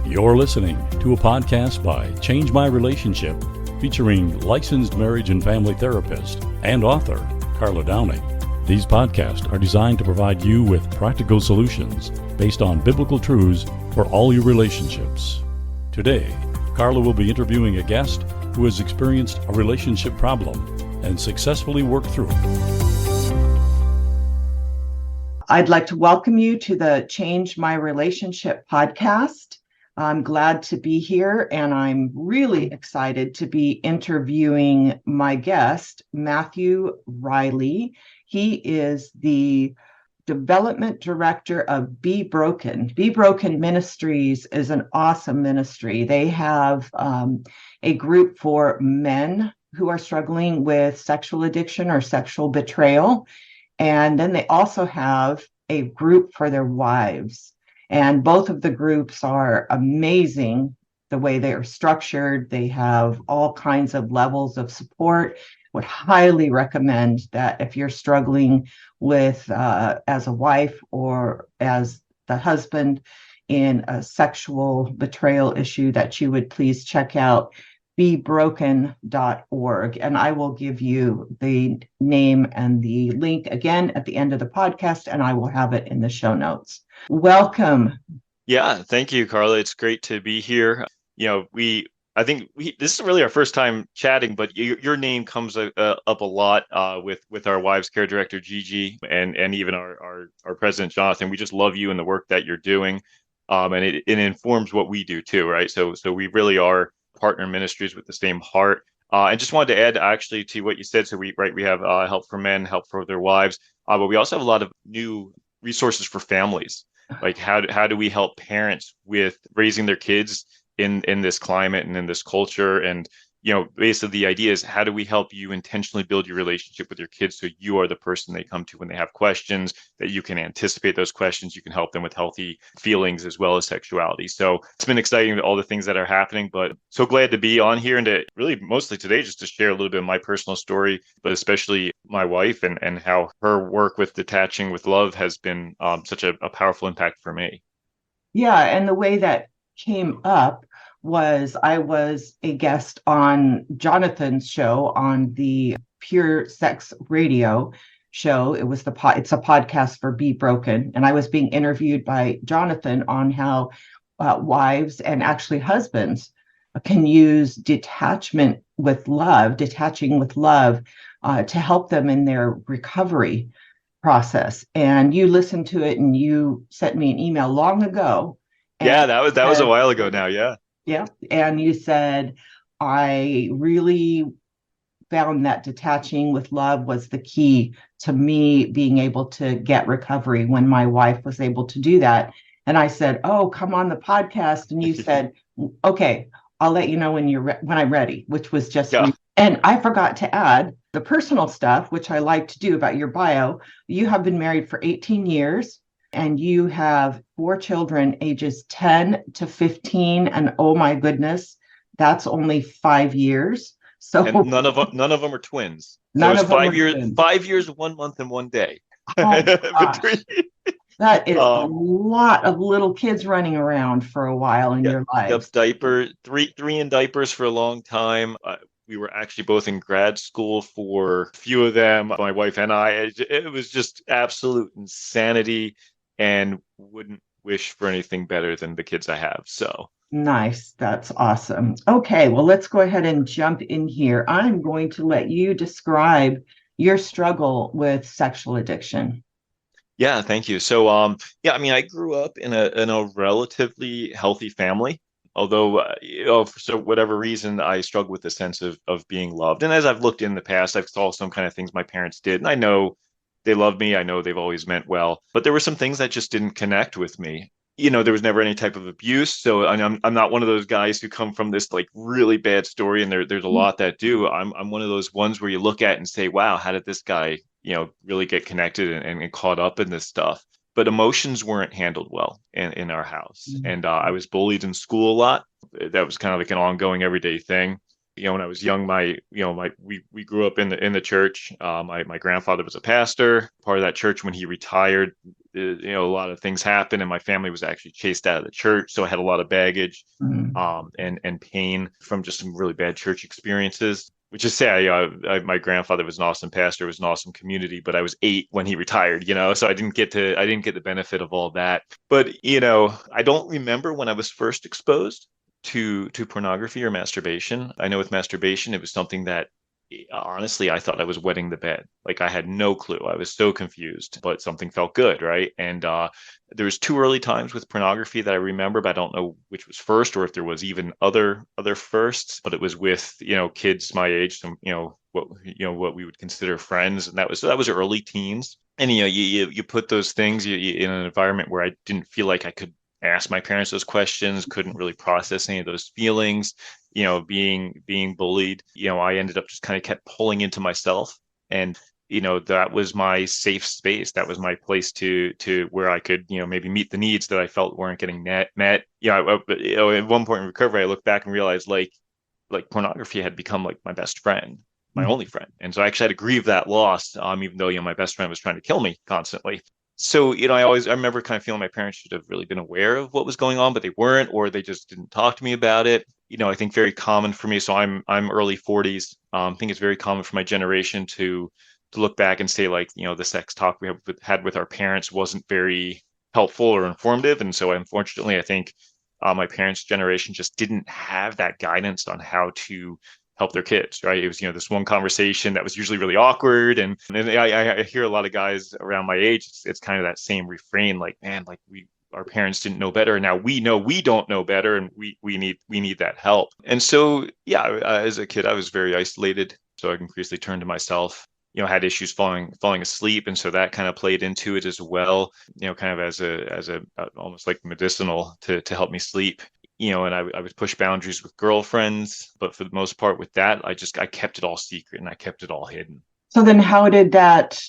You're listening to a podcast by Change My Relationship, featuring licensed marriage and family therapist and author Carla Downing. These podcasts are designed to provide you with practical solutions based on biblical truths for all your relationships. Today, Carla will be interviewing a guest who has experienced a relationship problem and successfully worked through it. I'd like to welcome you to the Change My Relationship podcast. I'm glad to be here, and I'm really excited to be interviewing my guest, Matthew Riley. He is the development director of Be Broken. Be Broken Ministries is an awesome ministry. They have a group for men who are struggling with sexual addiction or sexual betrayal. And then they also have a group for their wives. And both of the groups are amazing the way they are structured. They have all kinds of levels of support. Would highly recommend that if you're struggling with, as a wife or as the husband in a sexual betrayal issue, that you would please check out bebroken.org. And I will give you the name and the link again at the end of the podcast, and I will have it in the show notes. Welcome. Yeah, thank you, Carla. It's great to be here. I think this is really our first time chatting, but your name comes up a lot with our wives care director Gigi and even our president Jonathan. We just love you and the work that you're doing, and it informs what we do too, right? So we really are partner ministries with the same heart. I just wanted to add actually to what you said. So we have help for men, help for their wives, but we also have a lot of new resources for families. Like how do we help parents with raising their kids in this climate and in this culture? And basically the idea is, how do we help you intentionally build your relationship with your kids so you are the person they come to when they have questions, that you can anticipate those questions, you can help them with healthy feelings as well as sexuality. So it's been exciting, all the things that are happening, but so glad to be on here and to really mostly today just to share a little bit of my personal story, but especially my wife and how her work with Detaching with Love has been such a powerful impact for me. Yeah, and the way that came up was I was a guest on Jonathan's show on the Pure Sex Radio show. It's a podcast for Be Broken, and I was being interviewed by Jonathan on how wives and actually husbands can use detaching with love to help them in their recovery process. And you listened to it, and you sent me an email long ago. Yeah, that was a while ago now. Yeah. Yeah. And you said, I really found that detaching with love was the key to me being able to get recovery when my wife was able to do that. And I said, oh, come on the podcast. And you said, okay, I'll let you know when I'm ready, which was just, yeah. And I forgot to add the personal stuff, which I like to do about your bio. You have been married for 18 years. And you have 4 children, ages 10 to 15. And oh my goodness, that's only 5 years. So and none of them are twins. None so of them 5 years, twins. 5 years, 1 month, and 1 day. Oh, that is a lot of little kids running around for a while in your lives. Yep, three in diapers for a long time. We were actually both in grad school for a few of them, my wife and I. It was just absolute insanity. And wouldn't wish for anything better than the kids I have. So nice. That's awesome. Okay, well, let's go ahead and jump in here. I'm going to let you describe your struggle with sexual addiction. Yeah, thank you. So I grew up in a relatively healthy family. Although, for whatever reason, I struggled with the sense of being loved. And as I've looked in the past, I've saw some kind of things my parents did, and I know they love me. I know they've always meant well, but there were some things that just didn't connect with me. There was never any type of abuse. So I'm not one of those guys who come from this like really bad story. And there's a lot that do. I'm one of those ones where you look at and say, wow, how did this guy, really get connected and caught up in this stuff? But emotions weren't handled well in our house. Mm-hmm. And I was bullied in school a lot. That was kind of like an ongoing everyday thing. When I was young, we grew up in the church. My grandfather was a pastor. Part of that church, when he retired, a lot of things happened, and my family was actually chased out of the church. So I had a lot of baggage, Mm. and pain from just some really bad church experiences. Which is sad. My grandfather was an awesome pastor, was an awesome community, but I was 8 when he retired, so I didn't get the benefit of all that. But I don't remember when I was first exposed to pornography or masturbation. I know with masturbation, it was something that honestly I thought I was wetting the bed. Like I had no clue. I was so confused, but something felt good, right? And there was 2 early times with pornography that I remember, but I don't know which was first or if there was even other firsts. But it was with kids my age, some what we would consider friends, and that was early teens. And you put those things in an environment where I didn't feel like I could ask my parents those questions, couldn't really process any of those feelings, being bullied. I ended up just kind of kept pulling into myself, and that was my safe space. That was my place to where I could maybe meet the needs that I felt weren't getting met. At one point in recovery, I looked back and realized like pornography had become like my best friend, my only friend. And so I actually had to grieve that loss, even though my best friend was trying to kill me constantly. So, I remember kind of feeling my parents should have really been aware of what was going on, but they weren't, or they just didn't talk to me about it. I think very common for me. So I'm early 40s. I think it's very common for my generation to look back and say like, the sex talk we had with our parents wasn't very helpful or informative. And so unfortunately, I think my parents' generation just didn't have that guidance on how to help their kids, right? It was, this one conversation that was usually really awkward. And I hear a lot of guys around my age, it's kind of that same refrain, like, man, like our parents didn't know better. And now we know we don't know better, and we need that help. And so, yeah, as a kid, I was very isolated. So I increasingly turned to myself, had issues falling asleep. And so that kind of played into it as well, kind of as a almost like medicinal to help me sleep. And I would push boundaries with girlfriends, but for the most part with that, I kept it all secret and I kept it all hidden. So then how did that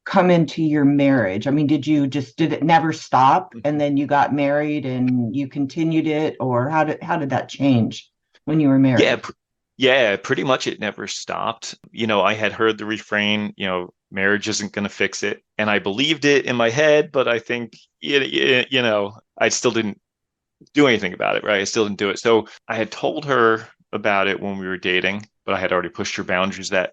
come into your marriage? I mean, did it never stop and then you got married and you continued it, or how did that change when you were married? Yeah, pretty much it never stopped. I had heard the refrain, marriage isn't going to fix it. And I believed it in my head, but I think, I still didn't do anything about it, right? I still didn't do it. So I had told her about it when we were dating, but I had already pushed her boundaries that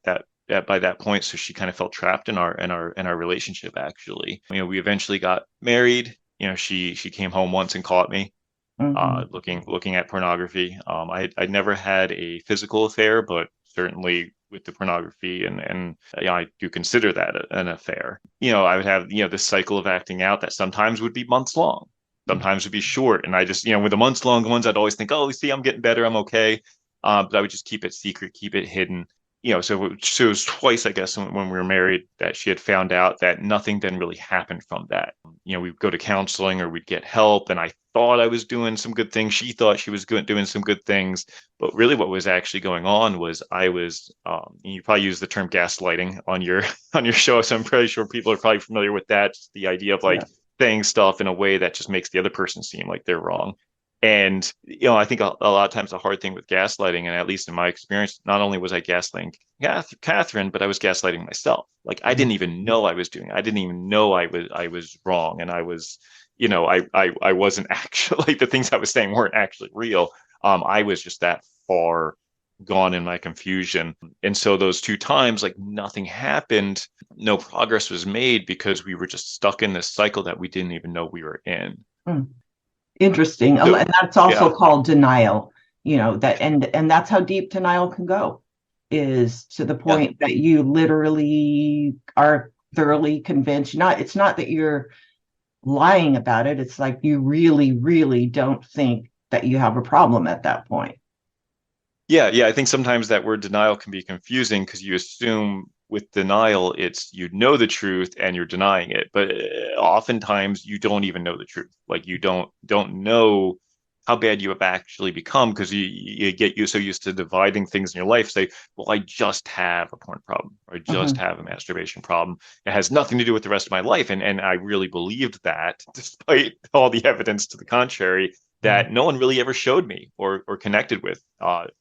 by that point. So she kind of felt trapped in our relationship, actually. We eventually got married. She came home once and caught me looking at pornography. I never had a physical affair, but certainly with the pornography and I do consider that an affair. I would have this cycle of acting out that sometimes would be months long, sometimes would be short, and I just with the months long ones, I'd always think, oh, see, I'm getting better, I'm okay, but I would just keep it secret, keep it hidden. So it was twice, I guess, when we were married that she had found out that nothing then really happened from that. We'd go to counseling or we'd get help, and I thought I was doing some good things. She thought she was doing some good things, but really what was actually going on was I was, you probably use the term gaslighting on your show, so I'm pretty sure people are probably familiar with that. Just the idea of like saying stuff in a way that just makes the other person seem like they're wrong. And, I think a lot of times the hard thing with gaslighting, and at least in my experience, not only was I gaslighting Katherine, but I was gaslighting myself. Like I didn't even know I was doing it. I didn't even know I was wrong. And I was, I wasn't actually, like the things I was saying weren't actually real. I was just that far gone in my confusion. And so those 2 times, like nothing happened, no progress was made because we were just stuck in this cycle that we didn't even know we were in. Interesting. So, and that's also called denial, that and that's how deep denial can go, is to the point that you literally are thoroughly convinced. It's not that you're lying about it. It's like you really, really don't think that you have a problem at that point. Yeah. I think sometimes that word denial can be confusing because you assume with denial, it's the truth and you're denying it. But oftentimes you don't even know the truth. Like you don't know how bad you have actually become because you get so used to dividing things in your life. Say, well, I just have a porn problem, or I just have a masturbation problem. It has nothing to do with the rest of my life. And I really believed that, despite all the evidence to the contrary, that no one really ever showed me or connected with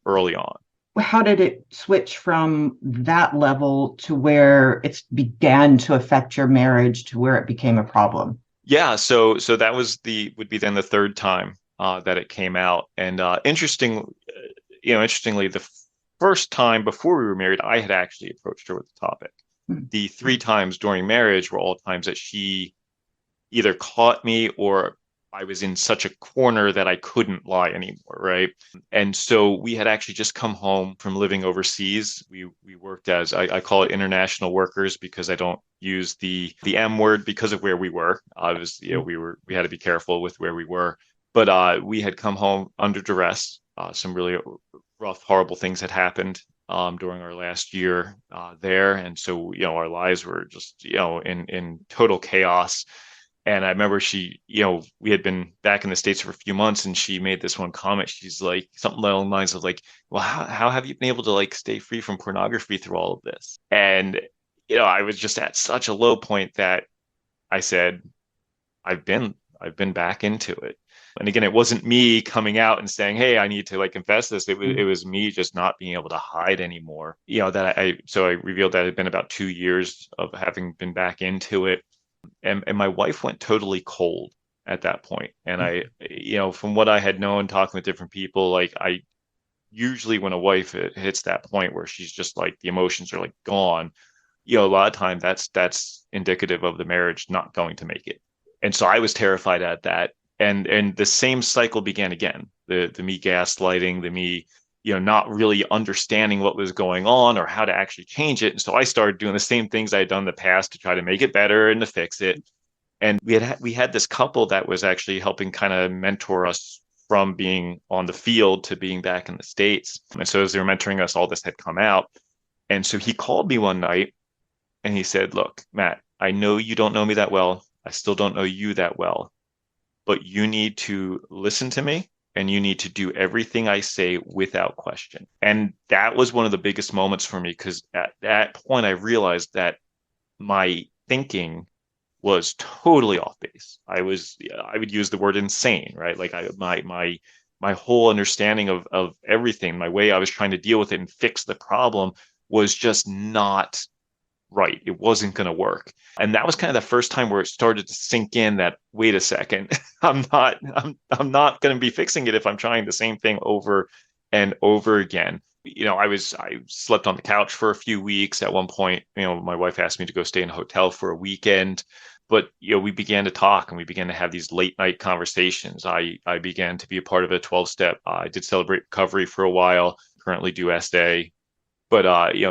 early on. How did it switch from that level to where it began to affect your marriage to where it became a problem? Yeah, so that would be then the third time that it came out. And interestingly, the first time before we were married, I had actually approached her with the topic. Mm. The three times during marriage were all times that she either caught me or I was in such a corner that I couldn't lie anymore, right? And so we had actually just come home from living overseas. We worked as I call it international workers because I don't use the M word because of where we were. It was we had to be careful with where we were, but we had come home under duress. Some really rough, horrible things had happened during our last year there, and so our lives were just in total chaos. And I remember we had been back in the States for a few months and she made this one comment. She's like something along the lines of like, well, how have you been able to like stay free from pornography through all of this? And, I was just at such a low point that I said, I've been back into it. And again, it wasn't me coming out and saying, hey, I need to like confess this. It was me just not being able to hide anymore. So I revealed that it had been about 2 years of having been back into it, and my wife went totally cold at that point. And from what I had known talking with different people, like I usually when a wife hits that point where she's just like the emotions are like gone, a lot of time that's indicative of the marriage not going to make it. And so I was terrified at that. And the same cycle began again. The me gaslighting, the me not really understanding what was going on or how to actually change it. And so I started doing the same things I had done in the past to try to make it better and to fix it. And we had this couple that was actually helping kind of mentor us from being on the field to being back in the States. And so as they were mentoring us, all this had come out. And so he called me one night and he said, look, Matt, I know you don't know me that well. I still don't know you that well, but you need to listen to me and you need to do everything I say without question. And that was one of the biggest moments for me because at that point I realized that my thinking was totally off base. I would use the word insane, right? Like my whole understanding of everything, my way I was trying to deal with it and fix the problem was just not right. It wasn't going to work. And that was kind of the first time where it started to sink in that, wait a second, I'm not going to be fixing it if I'm trying the same thing over and over again. I slept on the couch for a few weeks. At one point, my wife asked me to go stay in a hotel for a weekend, but we began to talk and we began to have these late night conversations. I began to be a part of a 12-step. I did Celebrate Recovery for a while, currently do SA, but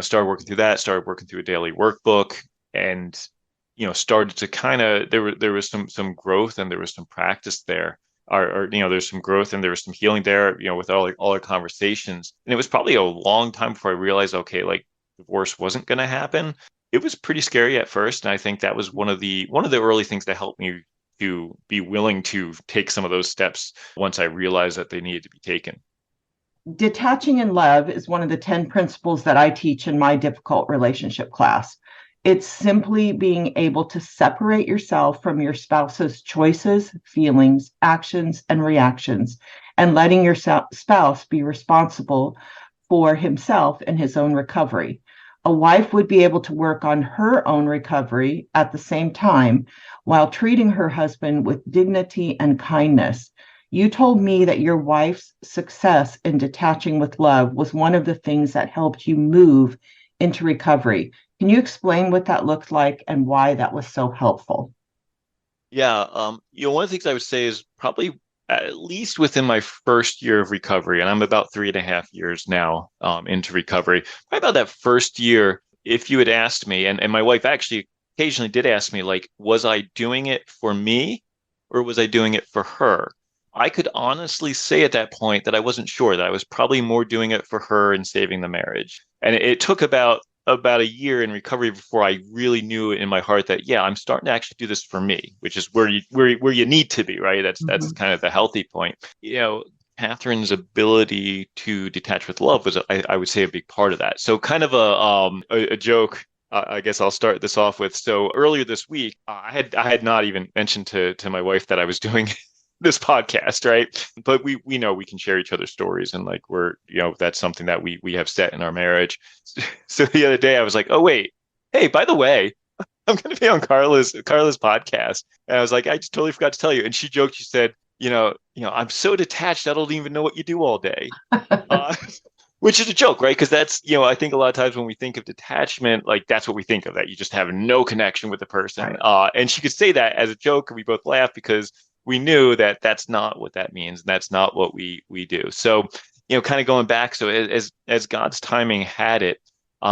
started working through that, started working through a daily workbook, and started to kind of there was some growth and there was some practice there. Or there's some growth and there was some healing there, with all our conversations. And it was probably a long time before I realized, okay, like divorce wasn't going to happen. It was pretty scary at first, and I think that was one of the early things that helped me to be willing to take some of those steps once I realized that they needed to be taken. Detaching in love is one of the 10 principles that I teach in my difficult relationship class. It's simply being able to separate yourself from your spouse's choices, feelings, actions, and reactions, and letting your spouse be responsible for himself and his own recovery. A wife would be able to work on her own recovery at the same time while treating her husband with dignity and kindness. You told me that your wife's success in detaching with love was one of the things that helped you move into recovery. Can you explain what that looked like and why that was so helpful? Yeah, one of the things I would say is probably at least within my first year of recovery, and I'm about 3.5 years now into recovery. Probably about that first year, if you had asked me, and my wife actually occasionally did ask me, like, was I doing it for me or was I doing it for her? I could honestly say at that point that I wasn't sure, that I was probably more doing it for her and saving the marriage. And it took about a year in recovery before I really knew in my heart that, yeah, I'm starting to actually do this for me, which is where you need to be, right? That's kind of the healthy point. Catherine's ability to detach with love was, I would say, a big part of that. So kind of a joke. I guess I'll start this off with. So earlier this week, I had not even mentioned to my wife that I was doing this podcast, right? But we know we can share each other's stories, and like that's something that we have set in our marriage. So the other day I was like, oh wait, hey, by the way, I'm going to be on Carla's podcast. And I was like, I just totally forgot to tell you. And she joked, she said, I'm so detached, I don't even know what you do all day. Uh, which is a joke, right? Because that's, I think a lot of times when we think of detachment, like that's what we think of, that you just have no connection with the person. Right. And she could say that as a joke, and we both laughed because we knew that that's not what that means. And that's not what we do. So, kind of going back. So as God's timing had it,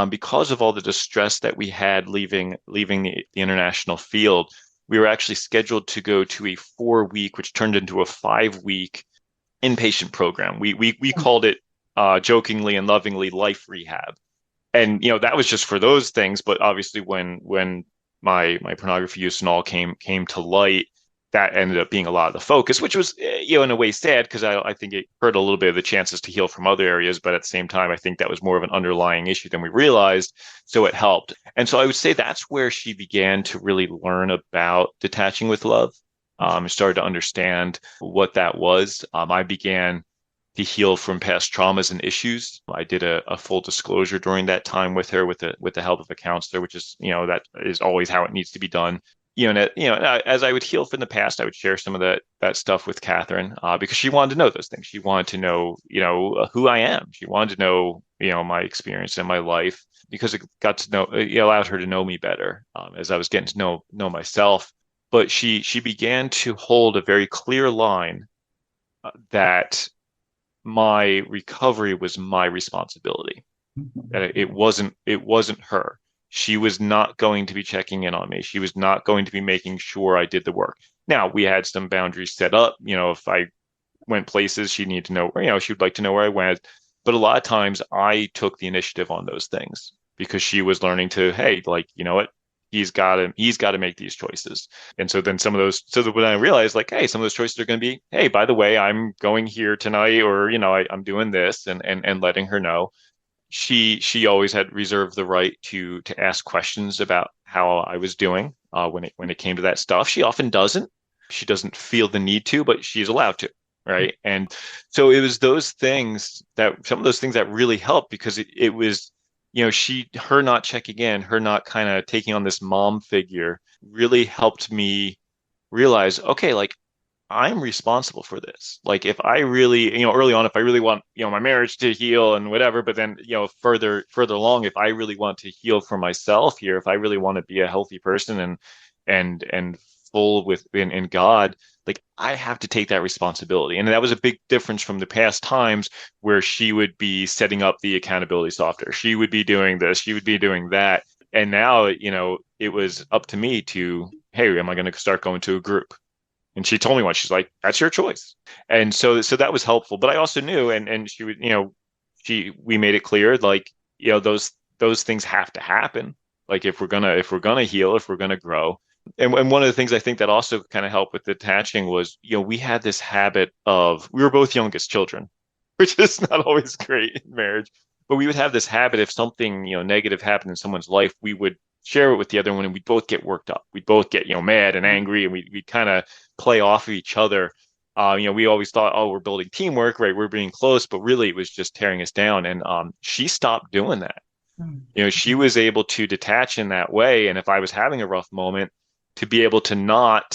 because of all the distress that we had leaving the international field, we were actually scheduled to go to a 4-week, which turned into a 5-week inpatient program. We called it jokingly and lovingly life rehab. And that was just for those things. But obviously, when my pornography use and all came to light, that ended up being a lot of the focus, which was in a way sad, because I think it hurt a little bit of the chances to heal from other areas. But at the same time, I think that was more of an underlying issue than we realized. So it helped. And so I would say that's where she began to really learn about detaching with love. Started to understand what that was. I began to heal from past traumas and issues. I did a full disclosure during that time with her, with the help of a counselor, which is that is always how it needs to be done. As I would heal from the past, I would share some of that stuff with Katherine, because she wanted to know those things. She wanted to know, who I am. She wanted to know, my experience in my life, because it got to know, it allowed her to know me better, as I was getting to know myself. But she began to hold a very clear line, that my recovery was my responsibility. That it wasn't her. She was not going to be checking in on me. She was not going to be making sure I did the work. Now, we had some boundaries set up. If I went places, she needed to know where, she would like to know where I went. But a lot of times I took the initiative on those things, because she was learning to, hey, like, you know what? He's got to make these choices. And so then when I realized, like, hey, some of those choices are going to be, hey, by the way, I'm going here tonight, or, I'm doing this, and letting her know. She always had reserved the right to ask questions about how I was doing, when it came to that stuff. She often doesn't. She doesn't feel the need to, but she's allowed to, right? And so it was some of those things that really helped, because it was, her not checking in, her not kind of taking on this mom figure, really helped me realize, okay, like, I'm responsible for this. Like, if I really, early on, if I really want, my marriage to heal and whatever, but then, further along, if I really want to heal for myself here, if I really want to be a healthy person and full in God, like, I have to take that responsibility. And that was a big difference from the past times, where she would be setting up the accountability software. She would be doing this, she would be doing that. And now, it was up to me to, hey, am I going to start going to a group? And she told me once, she's like, that's your choice. And so that was helpful. But I also knew, and she would, we made it clear, like, those things have to happen. Like, if we're gonna heal, if we're gonna grow. And one of the things I think that also kind of helped with detaching was, we had this habit of, we were both youngest children, which is not always great in marriage. But we would have this habit, if something, negative happened in someone's life, we would share it with the other one, and we'd both get worked up. We'd both get, mad and angry, and we'd kind of play off of each other. We always thought, oh, we're building teamwork, right? We're being close, but really it was just tearing us down. And she stopped doing that. She was able to detach in that way. And if I was having a rough moment, to be able to not,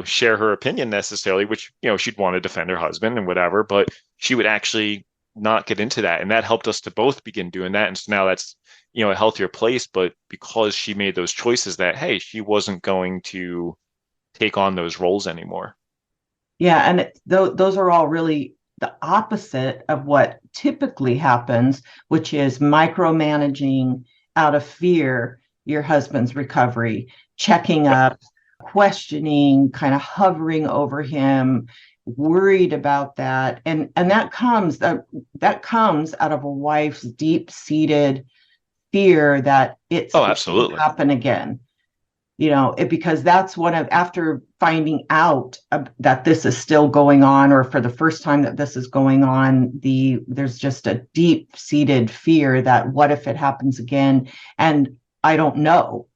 share her opinion necessarily, which, she'd want to defend her husband and whatever, but she would actually not get into that. And that helped us to both begin doing that. And so now that's, a healthier place, but because she made those choices that, hey, she wasn't going to take on those roles anymore. Yeah, and those are all really the opposite of what typically happens, which is micromanaging out of fear your husband's recovery, checking up, questioning, kind of hovering over him, worried about that, and that comes out of a wife's deep-seated fear that it's absolutely going to happen again. Because that's after finding out that this is still going on, or for the first time that this is going on, there's just a deep-seated fear that what if it happens again, and I don't know.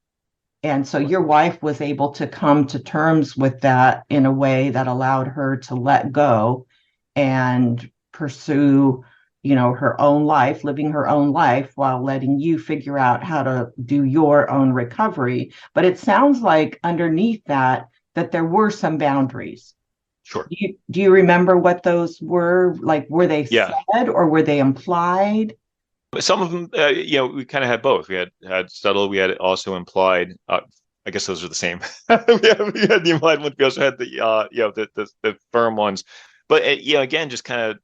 And so your wife was able to come to terms with that in a way that allowed her to let go and pursue, her own life, living her own life while letting you figure out how to do your own recovery. But it sounds like underneath that there were some boundaries. Sure. Do you remember what those were? Like, were they Yeah. said or were they implied? Some of them, we kind of had both. We had subtle, we had also implied. I guess those are the same. We had the implied ones. We also had the firm ones. But again, just kind of,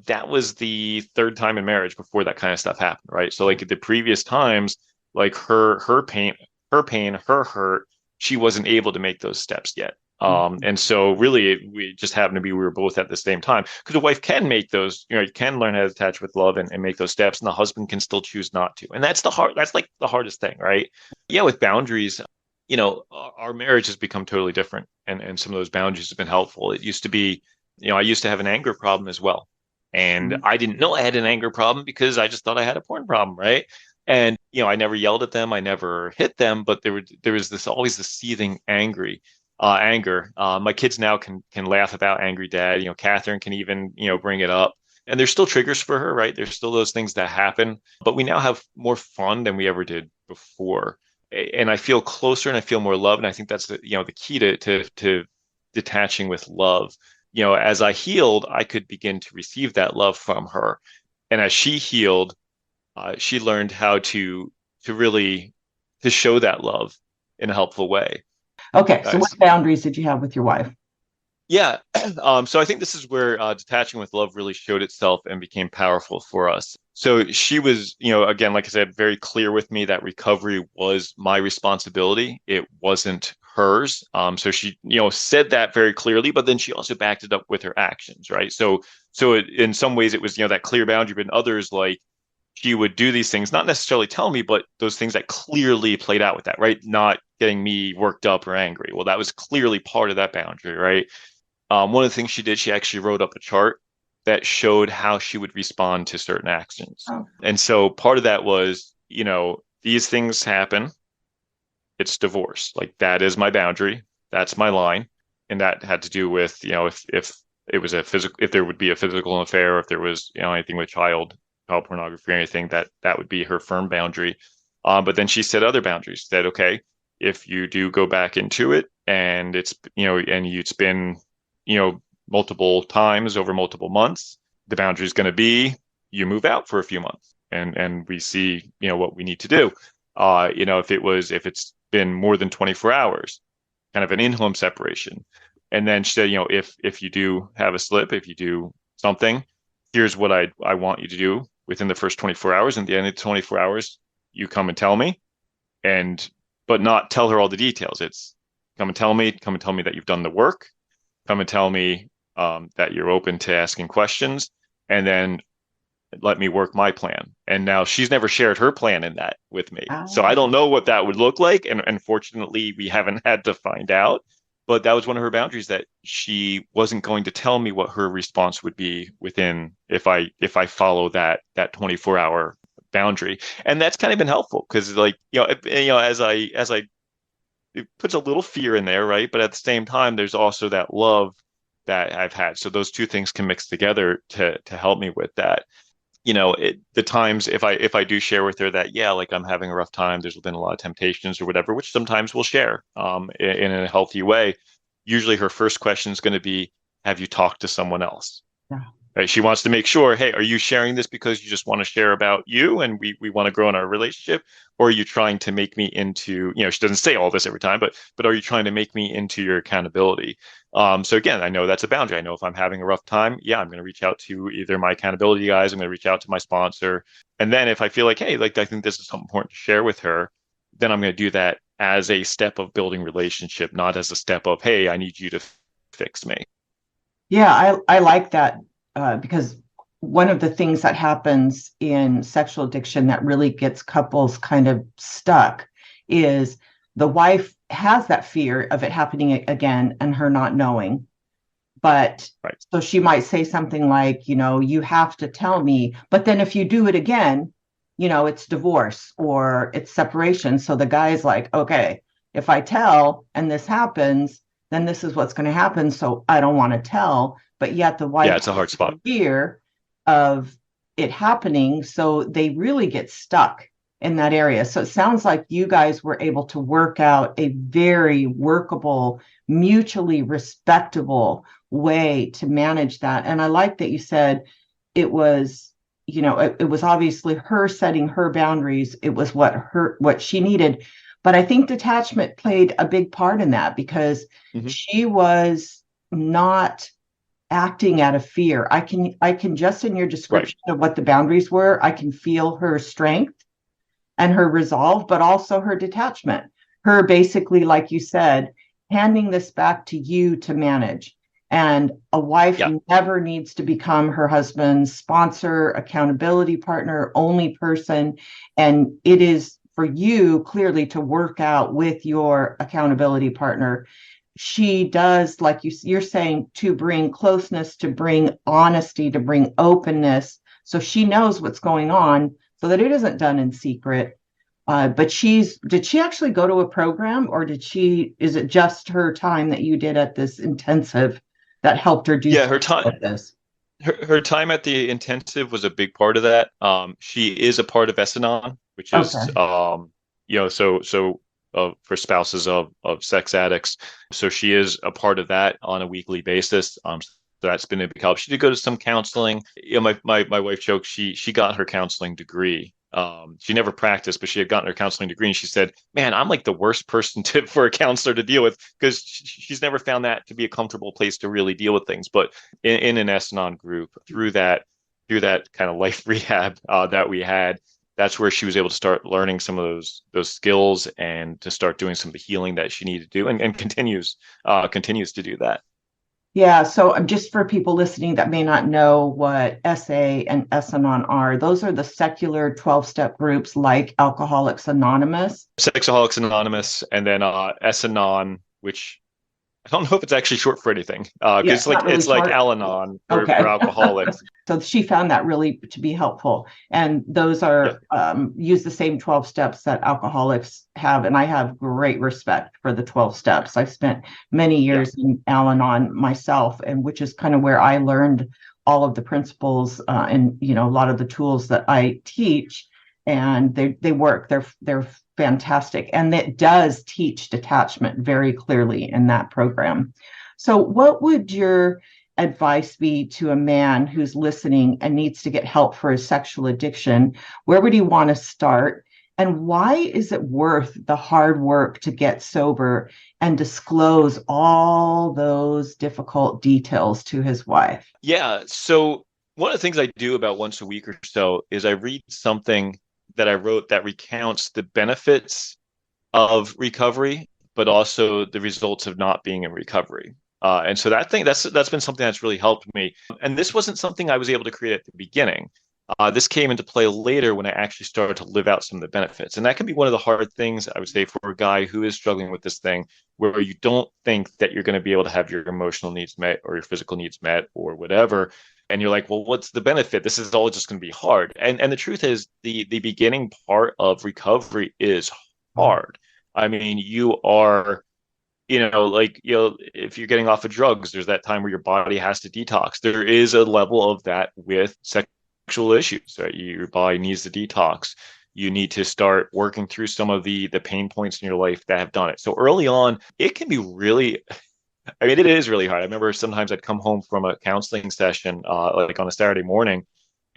that was the third time in marriage before that kind of stuff happened, right? So like the previous times, like her pain, her hurt, she wasn't able to make those steps yet. And so really we just happened to be, we were both at the same time, because a wife can make those, you can learn how to detach with love and make those steps, and the husband can still choose not to. And that's like the hardest thing, right? Yeah, with boundaries, our marriage has become totally different, and some of those boundaries have been helpful. It used to be, I used to have an anger problem as well. And I didn't know I had an anger problem because I just thought I had a porn problem, right? And I never yelled at them, I never hit them, but there was this always this seething anger. My kids now can laugh about angry dad. Katherine can even bring it up, and there's still triggers for her, right? There's still those things that happen, but we now have more fun than we ever did before, and I feel closer and I feel more love, and I think that's the key to detaching with love. As I healed, I could begin to receive that love from her, and as she healed, she learned how to really to show that love in a helpful way. Okay, so what boundaries did you have with your wife? Yeah. So I think this is where detaching with love really showed itself and became powerful for us. So she was, again, like I said, very clear with me that recovery was my responsibility. It wasn't hers. So she, said that very clearly, but then she also backed it up with her actions, right? So in some ways it was, that clear boundary, but in others, like, she would do these things, not necessarily tell me, but those things that clearly played out with that, right? Not getting me worked up or angry. Well, that was clearly part of that boundary, right? One of the things she did, she actually wrote up a chart that showed how she would respond to certain actions. Oh. And so part of that was, these things happen. It's divorce. Like, that is my boundary. That's my line. And that had to do with, if it was if there would be a physical affair, if there was, anything with child pornography or anything, that would be her firm boundary. But then she set other boundaries, said, okay, if you do go back into it and it's, and it's been, multiple times over multiple months, the boundary is going to be you move out for a few months and we see, what we need to do. If it's been more than 24 hours, kind of an in-home separation. And then she said, if you do have a slip, if you do something, here's what I want you to do within the first 24 hours. And at the end of the 24 hours, you come and tell me, but not tell her all the details. It's come and tell me that you've done the work, come and tell me that you're open to asking questions, and then let me work my plan. And now she's never shared her plan in that with me. So I don't know what that would look like. And unfortunately, we haven't had to find out. But that was one of her boundaries, that she wasn't going to tell me what her response would be within if I follow that 24-hour boundary. And that's kind of been helpful because, like, as I it puts a little fear in there, right? But at the same time, there's also that love that I've had. So those two things can mix together to help me with that. The times if I do share with her that, yeah, like, I'm having a rough time, there's been a lot of temptations or whatever, which sometimes we'll share in a healthy way. Usually her first question is going to be, have you talked to someone else? Yeah. Right? She wants to make sure, hey, are you sharing this because you just want to share about you and we want to grow in our relationship? Or are you trying to make me into, she doesn't say all this every time, but are you trying to make me into your accountability? So again, I know that's a boundary. I know if I'm having a rough time, yeah, I'm going to reach out to either my accountability guys, I'm going to reach out to my sponsor. And then if I feel like, hey, like, I think this is something important to share with her, then I'm going to do that as a step of building relationship, not as a step of, hey, I need you to fix me. Yeah, I like that because one of the things that happens in sexual addiction that really gets couples kind of stuck is the wife has that fear of it happening again and her not knowing. But right. So she might say something like, you have to tell me, but then if you do it again, it's divorce or it's separation. So the guy's like, okay, if I tell and this happens, then this is what's going to happen. So I don't want to tell. But yet the wife, yeah, it's a hard spot. Fear of it happening. So they really get stuck in that area. So it sounds like you guys were able to work out a very workable, mutually respectable way to manage that. And I like that you said it was, it was obviously her setting her boundaries. It was what she needed. But I think detachment played a big part in that, because she was not acting out of fear. I can just, in your description of what the boundaries were, I can feel her strength and her resolve, but also her detachment. Her basically, like you said, handing this back to you to manage. And a wife never needs to become her husband's sponsor, accountability partner, only person. And it is for you clearly to work out with your accountability partner. She does, like you're saying, to bring closeness, to bring honesty, to bring openness. So she knows what's going on so that it isn't done in secret. But did she actually go to a program, or is it just her time that you did at this intensive that helped her do her time like this? Her time at the intensive was a big part of that. She is a part of S-Anon, which is for spouses of sex addicts. So she is a part of that on a weekly basis. So that's been a big help. She did go to some counseling. My wife joked she got her counseling degree. She never practiced, but she had gotten her counseling degree, and she said, "Man, I'm like the worst person for a counselor to deal with, because she's never found that to be a comfortable place to really deal with things." But in an S-Anon group, through that kind of life rehab that we had, that's where she was able to start learning some of those skills and to start doing some of the healing that she needed to do, and continues to do that. Yeah, so just for people listening that may not know what SA and S-Anon are, those are the secular 12-step groups like Alcoholics Anonymous. Sexaholics Anonymous, and then S-Anon, which I don't know if it's actually short for anything, because it's like Al-Anon for alcoholics. So she found that really to be helpful. And those are use the same 12 steps that alcoholics have. And I have great respect for the 12 steps. I've spent many years in Al-Anon myself, and which is kind of where I learned all of the principles and a lot of the tools that I teach. And they work. They're fantastic. And it does teach detachment very clearly in that program. So what would your advice be to a man who's listening and needs to get help for his sexual addiction? Where would he want to start? And why is it worth the hard work to get sober and disclose all those difficult details to his wife? Yeah. So one of the things I do about once a week or so is I read something that I wrote that recounts the benefits of recovery, but also the results of not being in recovery. And so that's been something that's really helped me. And this wasn't something I was able to create at the beginning. This came into play later when I actually started to live out some of the benefits. And that can be one of the hard things, I would say, for a guy who is struggling with this thing, where you don't think that you're going to be able to have your emotional needs met or your physical needs met or whatever. And you're like, well, what's the benefit? This is all just going to be hard. And the truth is, the beginning part of recovery is hard. I mean, you are, if you're getting off of drugs, there's that time where your body has to detox. There is a level of that with sexual issues, right? Your body needs to detox. You need to start working through some of the pain points in your life that have done it. So early on, it can be really, it is really hard. I remember sometimes I'd come home from a counseling session, like on a Saturday morning,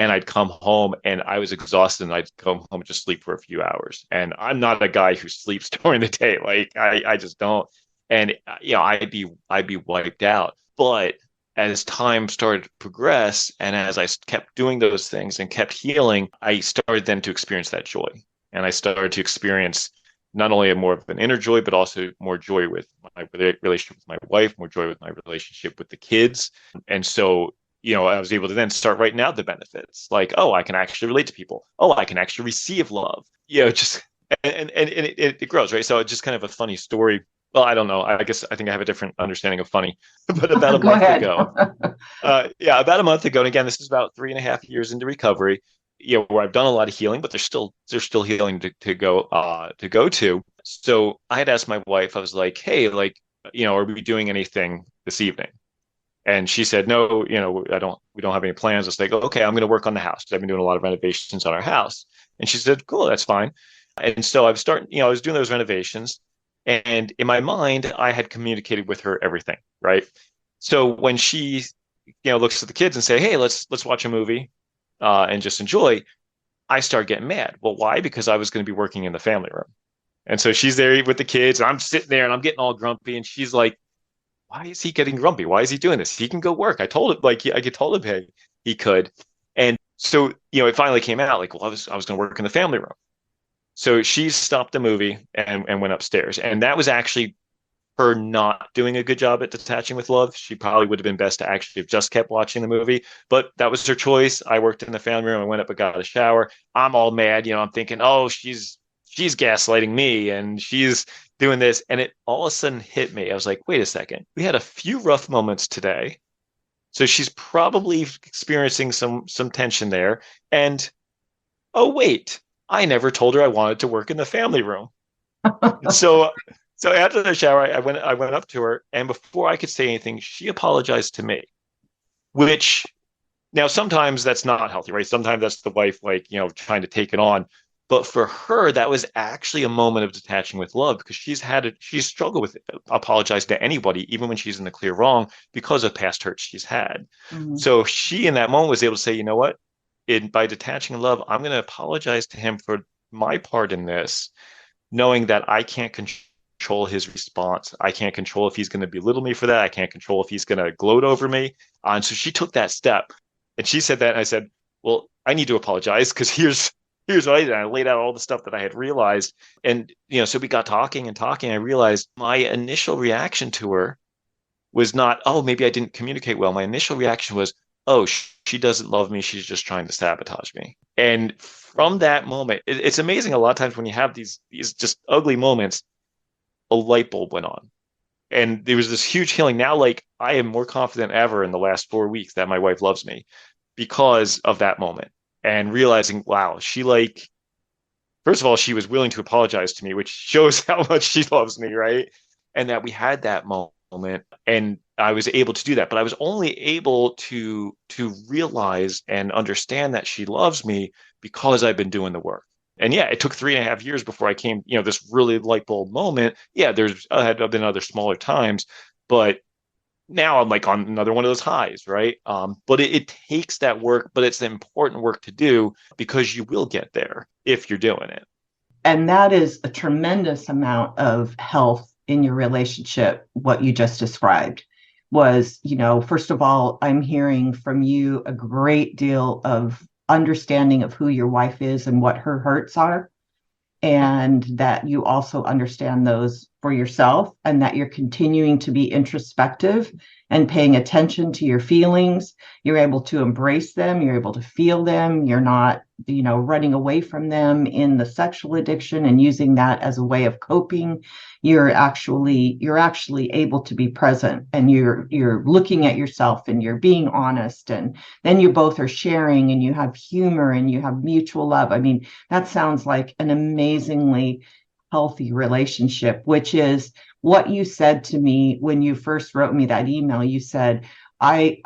and I'd come home and I was exhausted, and I'd come home and just sleep for a few hours. And I'm not a guy who sleeps during the day. Like I just don't. And I'd be wiped out. But as time started to progress, and as I kept doing those things and kept healing, I started then to experience that joy. And I started to experience not only more of an inner joy, but also more joy with my relationship with my wife, more joy with my relationship with the kids. And so, I was able to then start writing out the benefits, like, oh, I can actually relate to people. Oh, I can actually receive love. And it grows, right? So it's just kind of a funny story. Well, I don't know. I think I have a different understanding of funny, but about a month ago, about a month ago, and again, this is about 3.5 years into recovery, where I've done a lot of healing, but there's still healing to go to. So I had asked my wife, I was like, hey, are we doing anything this evening? And she said, no, we don't have any plans. It's like, okay, I'm going to work on the house because I've been doing a lot of renovations on our house. And she said, cool, that's fine. And so I was doing those renovations. And in my mind, I had communicated with her everything, right? So when she, looks at the kids and say, hey, let's watch a movie and just enjoy, I start getting mad. Well, why? Because I was going to be working in the family room. And so she's there with the kids. And I'm sitting there and I'm getting all grumpy. And she's like, why is he getting grumpy? Why is he doing this? He can go work. I told him, I told him, hey, he could. And so, it finally came out like, well, I was going to work in the family room. So she stopped the movie and went upstairs. And that was actually her not doing a good job at detaching with love. She probably would have been best to actually have just kept watching the movie, but that was her choice. I worked in the family room. I went up and got a shower. I'm all mad. I'm thinking, oh, she's gaslighting me and she's doing this. And it all of a sudden hit me. I was like, wait a second. We had a few rough moments today. So she's probably experiencing some tension there. And oh, wait, I never told her I wanted to work in the family room. So after the shower, I went up to her, and before I could say anything, she apologized to me, which now sometimes that's not healthy, right? Sometimes that's the wife, trying to take it on. But for her, that was actually a moment of detaching with love because she's struggled with apologizing to anybody, even when she's in the clear wrong because of past hurts she's had. Mm-hmm. So she, in that moment, was able to say, you know what? By detaching in love, I'm going to apologize to him for my part in this, knowing that I can't control his response. I can't control if he's going to belittle me for that. I can't control if he's going to gloat over me. And so she took that step, and she said that, and I said, well, I need to apologize because here's what I did. I laid out all the stuff that I had realized. And, so we got talking and talking. I realized my initial reaction to her was not, oh, maybe I didn't communicate well. My initial reaction was, oh, she doesn't love me. She's just trying to sabotage me. And from that moment, it's amazing a lot of times when you have these just ugly moments, a light bulb went on. And there was this huge healing. Now, I am more confident ever in the last 4 weeks that my wife loves me because of that moment and realizing, wow, first of all, she was willing to apologize to me, which shows how much she loves me, right? And that we had that moment and I was able to do that. But I was only able to realize and understand that she loves me because I've been doing the work. And yeah, it took 3.5 years before I came, this really light bulb moment. Yeah, had been other smaller times, but now I'm on another one of those highs, right? But it takes that work, but it's the important work to do because you will get there if you're doing it. And that is a tremendous amount of health in your relationship. What you just described was, first of all, I'm hearing from you a great deal of understanding of who your wife is and what her hurts are, and that you also understand those for yourself, and that you're continuing to be introspective and paying attention to your feelings. You're able to embrace them. You're able to feel them. You're not, running away from them in the sexual addiction and using that as a way of coping. You're actually able to be present, and you're looking at yourself and you're being honest, and then you both are sharing and you have humor and you have mutual love. I mean, that sounds like an amazingly healthy relationship, which is what you said to me when you first wrote me that email. You said, I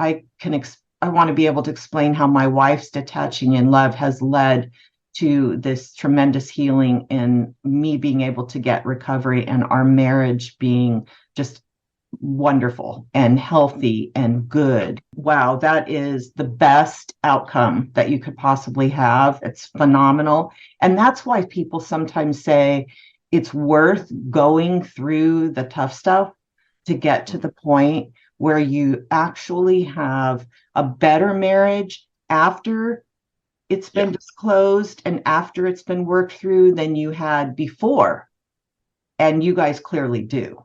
want to be able to explain how my wife's detaching in love has led to this tremendous healing and me being able to get recovery and our marriage being just wonderful and healthy and good. Wow, that is the best outcome that you could possibly have. It's phenomenal. And that's why people sometimes say it's worth going through the tough stuff to get to the point where you actually have a better marriage after it's been disclosed and after it's been worked through than you had before. And you guys clearly do.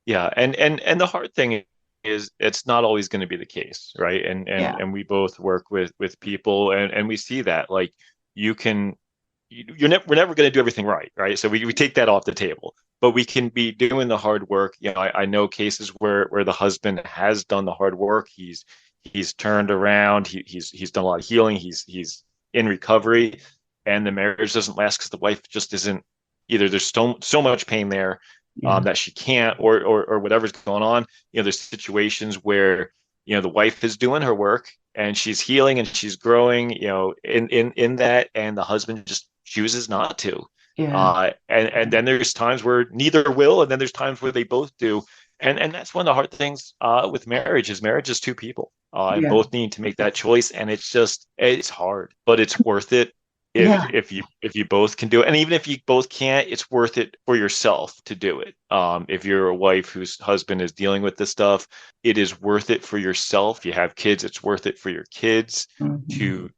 Yeah, and the hard thing is it's not always going to be the case, right? And we both work with people, and we see that you can we're never going to do everything right? So we take that off the table, but we can be doing the hard work. I know cases where the husband has done the hard work. He's turned around. He's done a lot of healing. He's in recovery, and the marriage doesn't last because the wife just isn't either. There's so much pain there, Yeah. that she can't, or whatever's going on. There's situations where the wife is doing her work and she's healing and she's growing, in that, and the husband just chooses not to. Yeah. And then there's times where neither will, and then there's times where they both do. And that's one of the hard things with marriage is two people, and Yeah. both need to make that choice. And it's hard, but it's worth it if Yeah. you both can do it. And even if you both can't, it's worth it for yourself to do it. If you're a wife whose husband is dealing with this stuff, it is worth it for yourself. If you have kids, it's worth it for your kids Mhm. to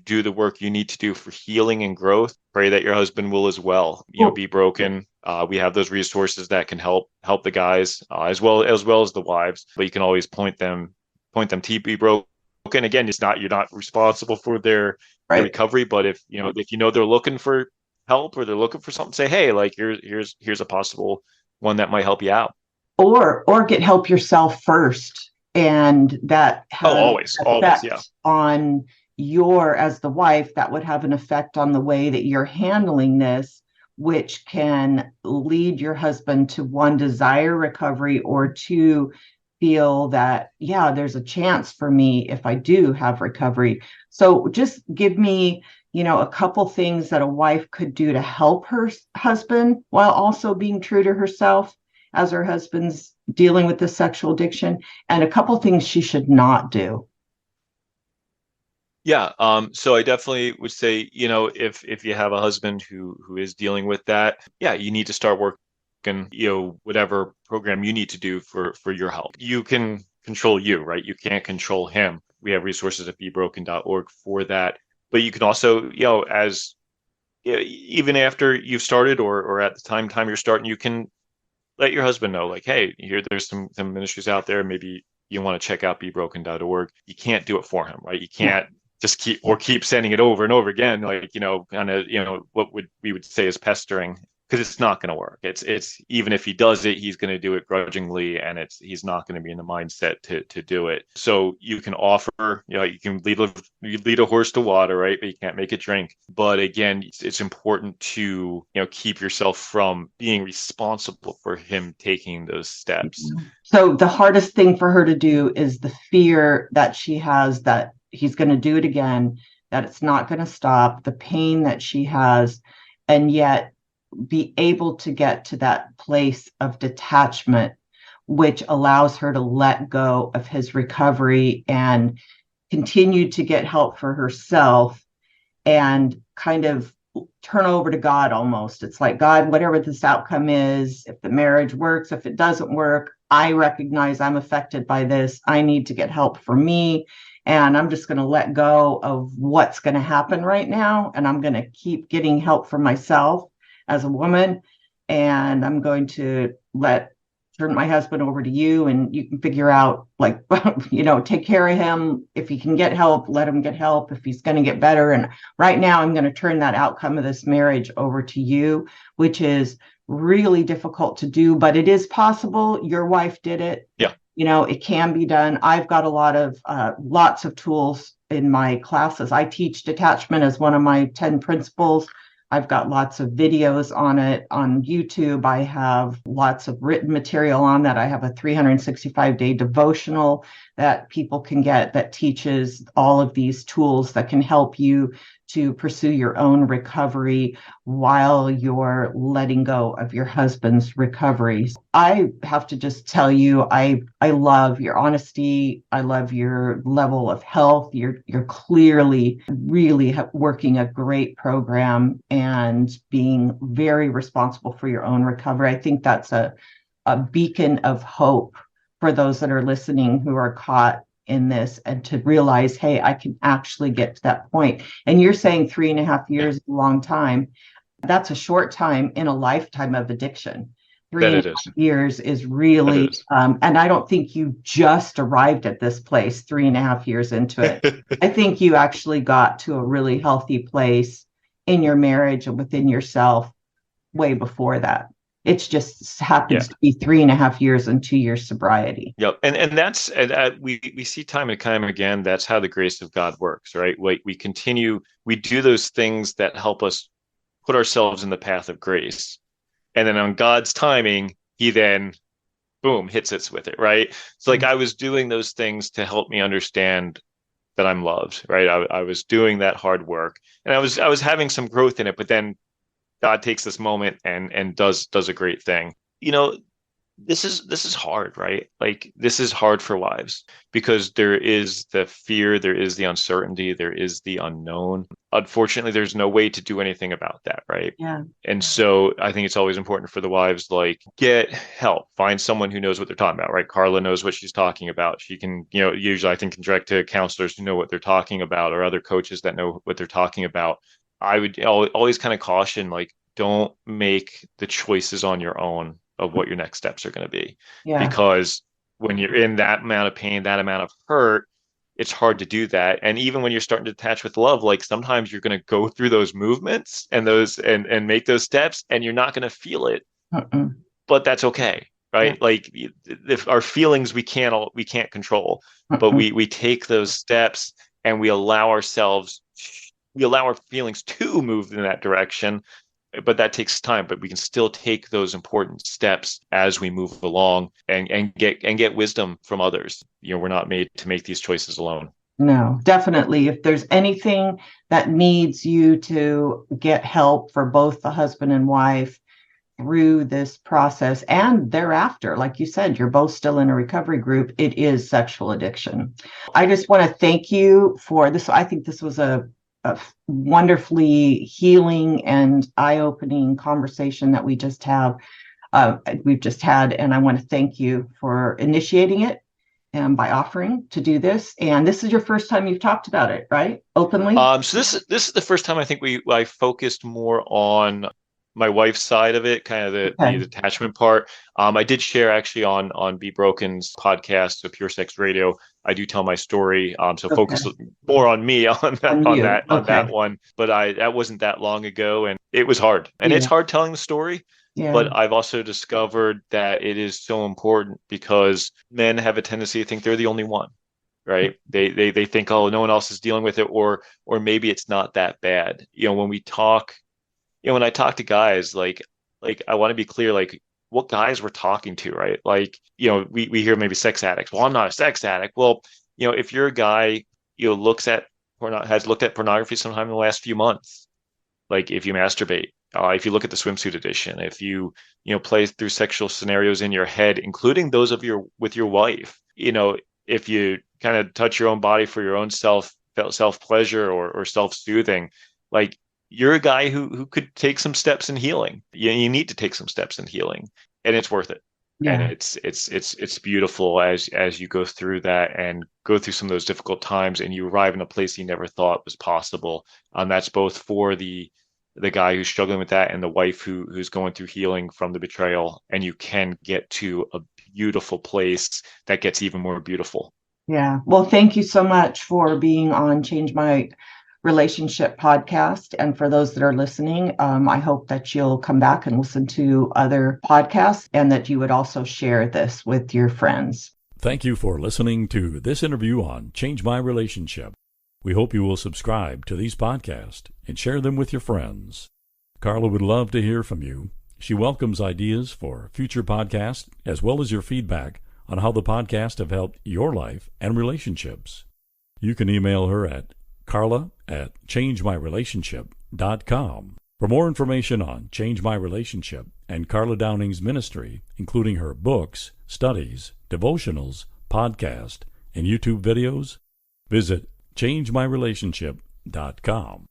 do the work you need to do for healing and growth. Pray that your husband will as well. Well, Be broken. We have those resources that can help the guys, as well as the wives. But you can always point them to be broken. Again, you're not responsible for their right. recovery. But if they're looking for help, or they're looking for something, say, hey, like here's a possible one that might help you out. Or get help yourself first, and that Oh, has always, yeah. effect on as the wife, that would have an effect on the way that you're handling this, which can lead your husband to, one, desire recovery, or two, feel that, yeah, there's a chance for me if I do have recovery. So just give me, a couple things that a wife could do to help her husband while also being true to herself as her husband's dealing with the sexual addiction, and a couple things she should not do. Yeah. So I definitely would say, if you have a husband who is dealing with that, yeah, you need to start working, whatever program you need to do for your help. You can control you, right? You can't control him. We have resources at bebroken.org for that. But you can also, as even after you've started, or at the time you're starting, you can let your husband know, like, hey, there's some ministries out there. Maybe you want to check out bebroken.org. You can't do it for him, right? You can't just keep sending it over and over again, like, kind of, what we would say is pestering, because it's not going to work. It's even if he does it, he's going to do it grudgingly, and he's not going to be in the mindset to do it. So you can offer, you can lead a horse to water, right? But you can't make it drink. But again, it's important to, keep yourself from being responsible for him taking those steps. So the hardest thing for her to do is the fear that she has that he's going to do it again, that it's not going to stop, the pain that she has, and yet be able to get to that place of detachment, which allows her to let go of his recovery and continue to get help for herself, and kind of turn over to God almost. It's like, God, whatever this outcome is, if the marriage works, if it doesn't work, I recognize I'm affected by this. I need to get help for me. And I'm just going to let go of what's going to happen right now. And I'm going to keep getting help for myself as a woman. And I'm going to turn my husband over to you, and you can figure out, like, take care of him. If he can get help, let him get help if he's going to get better. And right now I'm going to turn that outcome of this marriage over to you, which is really difficult to do, but it is possible. Your wife did it. Yeah. It can be done. I've got lots of tools in my classes. I teach detachment as one of my 10 principles. I've got lots of videos on it on YouTube. I have lots of written material on that. I have a 365-day devotional that people can get that teaches all of these tools that can help you to pursue your own recovery while you're letting go of your husband's recovery. I have to just tell you, I love your honesty. I love your level of health. You're clearly really working a great program and being very responsible for your own recovery. I think that's a beacon of hope for those that are listening who are caught in this, and to realize, hey, I can actually get to that point. And you're saying 3.5 years is a long time. That's a short time in a lifetime of addiction. Three That and it a is. half years is That really, is. and I don't think you just arrived at this place 3.5 years into it. I think you actually got to a really healthy place in your marriage and within yourself way before that. It just happens to be 3.5 years and 2 years sobriety. Yep. And we see time and time again, that's how the grace of God works, right? We do those things that help us put ourselves in the path of grace. And then on God's timing, he then, boom, hits us with it, right? So like I was doing those things to help me understand that I'm loved, right? I was doing that hard work, and I was having some growth in it, but then God takes this moment and does a great thing. You know, this is hard, right? Like this is hard for wives because there is the fear, there is the uncertainty, there is the unknown. Unfortunately, there's no way to do anything about that, right? Yeah. And so I think it's always important for the wives, like, get help, find someone who knows what they're talking about, right? Carla knows what she's talking about. She can, usually I think can direct to counselors who know what they're talking about, or other coaches that know what they're talking about. I would always kind of caution, like, don't make the choices on your own of what your next steps are going to be. Yeah. Because when you're in that amount of pain, that amount of hurt, it's hard to do that. And even when you're starting to detach with love, like sometimes you're going to go through those movements and those and make those steps, and you're not going to feel it. Mm-mm. But that's okay, right? Yeah. Like if our feelings we can't control, but we take those steps and we allow our feelings to move in that direction. But that takes time, but we can still take those important steps as we move along and get wisdom from others. We're not made to make these choices alone. No, definitely. If there's anything that needs you to get help for both the husband and wife through this process and thereafter, like you said, you're both still in a recovery group, it is sexual addiction. I just want to thank you for this. I think this was a wonderfully healing and eye-opening conversation that we've just had, and I want to thank you for initiating it and by offering to do this. And this is your first time you've talked about it, right? Openly. So this is the first time I think I focused more on my wife's side of it, kind of the detachment part. I did share actually on Be Broken's podcast, so Pure Sex Radio. I do tell my story. So focus more on me on that one. But that wasn't that long ago, and it was hard. And it's hard telling the story. Yeah. But I've also discovered that it is so important because men have a tendency to think they're the only one, right? They think, oh, no one else is dealing with it, or maybe it's not that bad. When we talk. When I talk to guys, like I want to be clear, like what guys we're talking to, right? Like, we hear maybe sex addicts. Well, I'm not a sex addict. Well, if you're a guy, has looked at pornography sometime in the last few months, like if you masturbate, if you look at the swimsuit edition, if you play through sexual scenarios in your head, including those with your wife, if you kind of touch your own body for your own self pleasure or self-soothing, like, you're a guy who could take some steps in healing. You need to take some steps in healing, and it's worth it. Yeah. And it's beautiful as you go through that and go through some of those difficult times, and you arrive in a place you never thought was possible. That's both for the guy who's struggling with that and the wife who's going through healing from the betrayal. And you can get to a beautiful place that gets even more beautiful. Yeah. Well, thank you so much for being on Change My Relationship podcast. And for those that are listening, I hope that you'll come back and listen to other podcasts, and that you would also share this with your friends. Thank you for listening to this interview on Change My Relationship. We hope you will subscribe to these podcasts and share them with your friends. Carla would love to hear from you. She welcomes ideas for future podcasts, as well as your feedback on how the podcasts have helped your life and relationships. You can email her at Carla@changemyrelationship.com. For more information on Change My Relationship and Carla Downing's ministry, including her books, studies, devotionals, podcast, and YouTube videos, visit changemyrelationship.com.